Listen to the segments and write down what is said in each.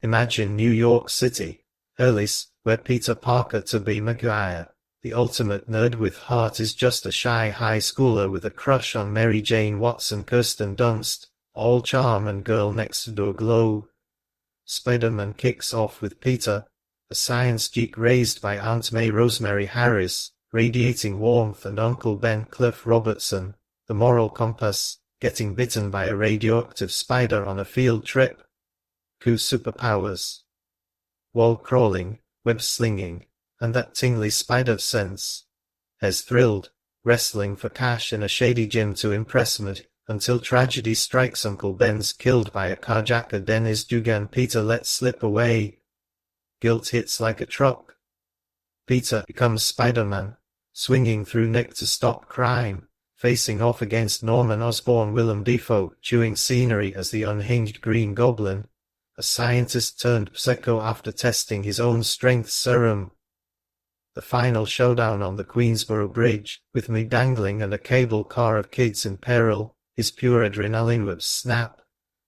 Imagine New York City, Early's, where Peter Parker Tobey Maguire, the ultimate nerd with heart, is just a shy high schooler with a crush on Mary Jane Watson, Kirsten Dunst, all charm and girl next door glow. Spider-Man kicks off with Peter, a science geek raised by Aunt May Rosemary Harris, radiating warmth, and Uncle Ben Cliff Robertson, the moral compass, getting bitten by a radioactive spider on a field trip. Cool superpowers. Wall crawling, web slinging, and that tingly spider sense. Has thrilled, wrestling for cash in a shady gym to impress me, until tragedy strikes. Uncle Ben's killed by a carjacker. Dennis Dugan. Peter lets slip away. Guilt hits like a truck. Peter becomes Spider-Man, swinging through Nick to stop crime, facing off against Norman Osborn. Willem Dafoe chewing scenery as the unhinged Green Goblin, a scientist turned psycho after testing his own strength serum. The final showdown on the Queensboro Bridge, with me dangling and a cable car of kids in peril, is pure adrenaline. Webs snap,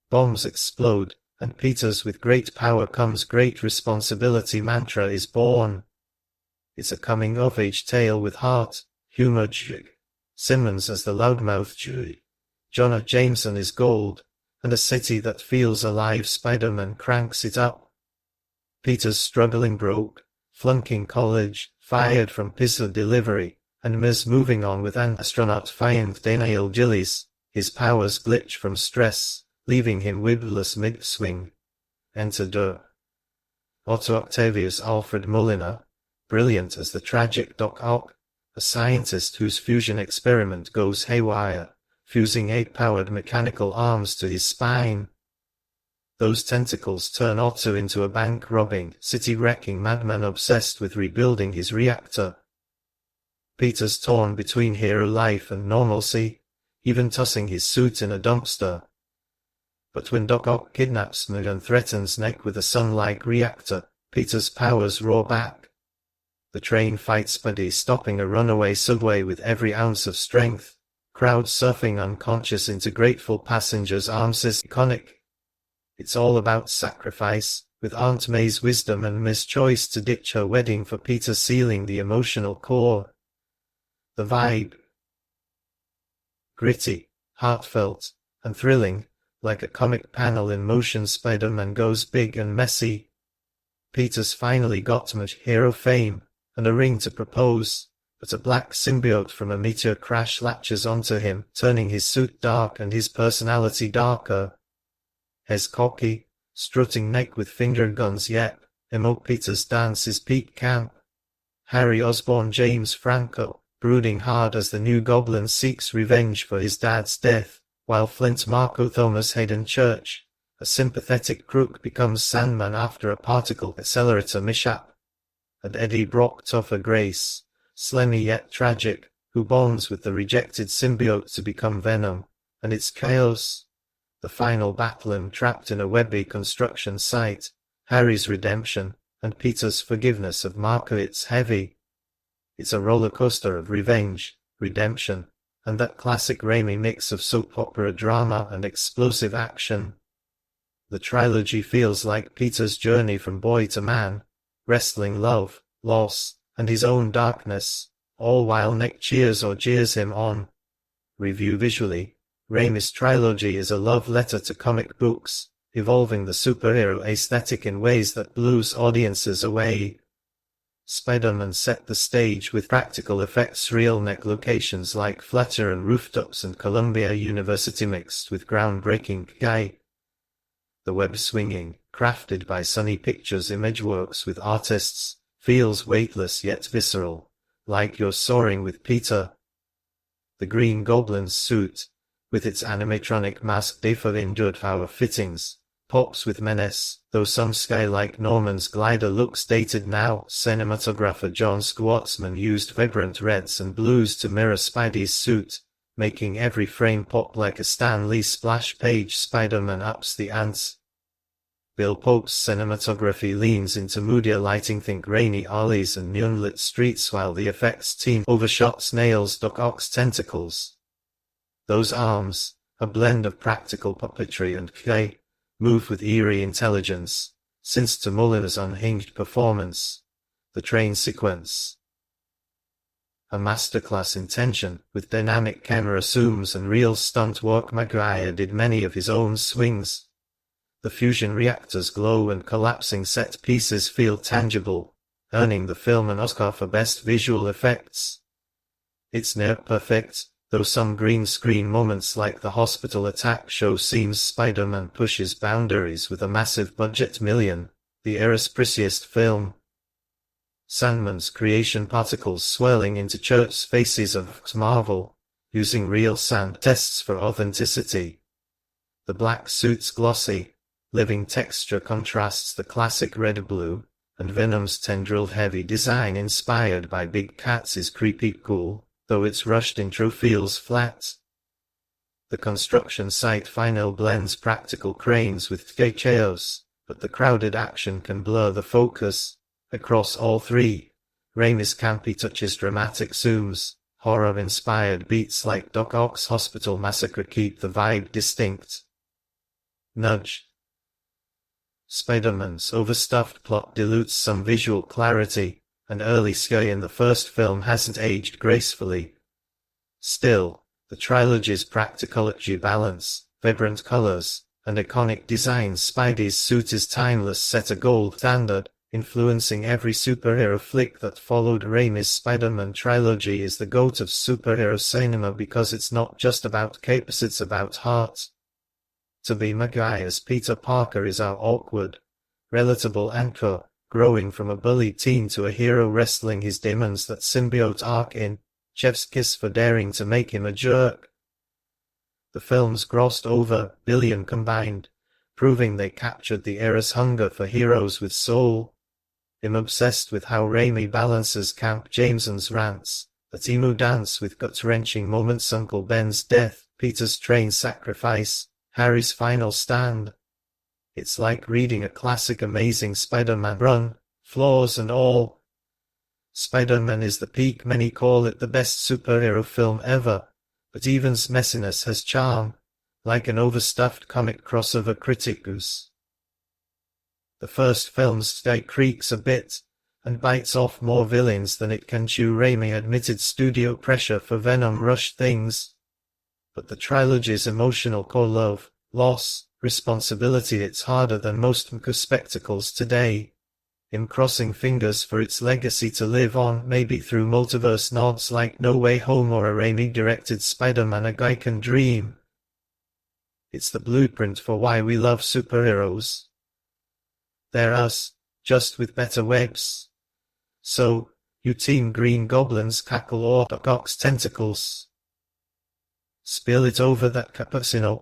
bombs explode, and Peter's "with great power comes great responsibility" mantra is born. It's a coming-of-age tale with heart, humor, Simmons as the loudmouth Jonah Jameson is gold, and a city that feels alive. Spider-Man cranks it up. Peter's struggling broke, flunking college, fired from pizza delivery, and Ms. moving on with an astronaut fiend Daniel Gillies. His powers glitch from stress, leaving him wibless mid-swing. Enter Otto Octavius Alfred Molina, brilliant as the tragic Doc Ock, a scientist whose fusion experiment goes haywire, fusing 8-powered mechanical arms to his spine. Those tentacles turn Otto into a bank-robbing, city-wrecking madman obsessed with rebuilding his reactor. Peter's torn between hero life and normalcy, even tossing his suit in a dumpster. But when Doc Ock kidnaps Meg and threatens Nick with a sun-like reactor, Peter's powers roar back. The train fights Spidey, stopping a runaway subway with every ounce of strength, crowd surfing unconscious into grateful passengers' arms is iconic. It's all about sacrifice, with Aunt May's wisdom and Ms. choice to ditch her wedding for Peter sealing the emotional core. The vibe. Gritty, heartfelt, and thrilling, like a comic panel in motion. Spider-Man goes big and messy. Peter's finally got much hero fame, and a ring to propose, but a black symbiote from a meteor crash latches onto him, turning his suit dark and his personality darker. Hes cocky, strutting Nick with finger guns. Yep, emo Peter's dance is peak camp. Harry Osborn James Franco, brooding hard as the new Goblin seeks revenge for his dad's death, while Flint Marco Thomas Hayden Church, a sympathetic crook, becomes Sandman after a particle accelerator mishap. And Eddie Brock, tougher Grace, slimy yet tragic, who bonds with the rejected symbiote to become Venom, and it's chaos. The final battle, trapped in a webby construction site, Harry's redemption, and Peter's forgiveness of Marco. It's heavy. It's a roller coaster of revenge, redemption, and that classic Raimi mix of soap opera drama and explosive action. The trilogy feels like Peter's journey from boy to man, wrestling love, loss, and his own darkness, all while Nick cheers or jeers him on. Review. Visually, Raimi's Trilogy is a love letter to comic books, evolving the superhero aesthetic in ways that blows audiences away. Spider-Man set the stage with practical effects, real Nick locations like Flatiron rooftops and Columbia University mixed with groundbreaking CGI. The web swinging, crafted by Sony Pictures Imageworks with artists, feels weightless yet visceral, like you're soaring with Peter. The Green Goblin's suit, with its animatronic mask Dafoe endured power fittings, pops with menace, though some sky-like Norman's glider looks dated now. Cinematographer John Schwartzman used vibrant reds and blues to mirror Spidey's suit, making every frame pop like a Stan Lee splash page. Spider-Man ups the ante. Bill Pope's cinematography leans into moodier lighting, think rainy alleys and neon-lit streets, while the effects team overshots nails Doc Ock's tentacles. Those arms, a blend of practical puppetry and clay, move with eerie intelligence, since to Muller's unhinged performance. The train sequence. A masterclass in tension, with dynamic camera zooms and real stunt work. Maguire did many of his own swings. The fusion reactors glow and collapsing set pieces feel tangible, earning the film an Oscar for Best Visual Effects. It's near perfect, though some green screen moments like the hospital attack show seems Spider-Man pushes boundaries with a massive budget. The era's prettiest film. Sandman's creation particles swirling into church faces of Marvel, using real sand tests for authenticity. The black suit's glossy, living texture contrasts the classic red-blue, and Venom's tendril-heavy design inspired by Big Cats is creepy cool, though its rushed intro feels flat. The construction site final blends practical cranes with chaos, but the crowded action can blur the focus. Across all three, Raimi's campy touches, dramatic zooms, horror-inspired beats like Doc Ock's hospital massacre keep the vibe distinct. Nudge. Spider-Man's overstuffed plot dilutes some visual clarity, and early CGI in the first film hasn't aged gracefully. Still, the trilogy's practicality balance, vibrant colors, and iconic designs. Spidey's suit is timeless, set a gold standard, influencing every superhero flick that followed. Raimi's Spider-Man trilogy is the GOAT of superhero cinema because it's not just about capes, it's about heart. Tobey Maguire's Peter Parker is our awkward, relatable anchor, growing from a bullied teen to a hero wrestling his demons. That symbiote arc in Chef's Kiss for daring to make him a jerk. The films grossed over $1 billion combined, proving they captured the era's hunger for heroes with soul. I'm obsessed with how Raimi balances Camp Jameson's rants, a Timu dance with gut-wrenching moments, Uncle Ben's death, Peter's train sacrifice, Harry's final stand. It's like reading a classic. Amazing Spider-Man run, flaws and all. Spider-Man is the peak. Many call it the best superhero film ever, but even's messiness has charm, like an overstuffed comic crossover. Criticus. The first film's style creaks a bit, and bites off more villains than it can chew. Raimi admitted studio pressure for Venom rushed things. But the trilogy's emotional core, love, loss, responsibility, it's harder than most spectacles today. I'm crossing fingers for its legacy to live on, maybe through multiverse nods like No Way Home or a Raimi-directed Spider-Man. A guy can dream. It's the blueprint for why we love superheroes. They're us, just with better webs. So, you Team Green Goblin's cackle or Doc Ock's tentacles. Spill it over that cappuccino.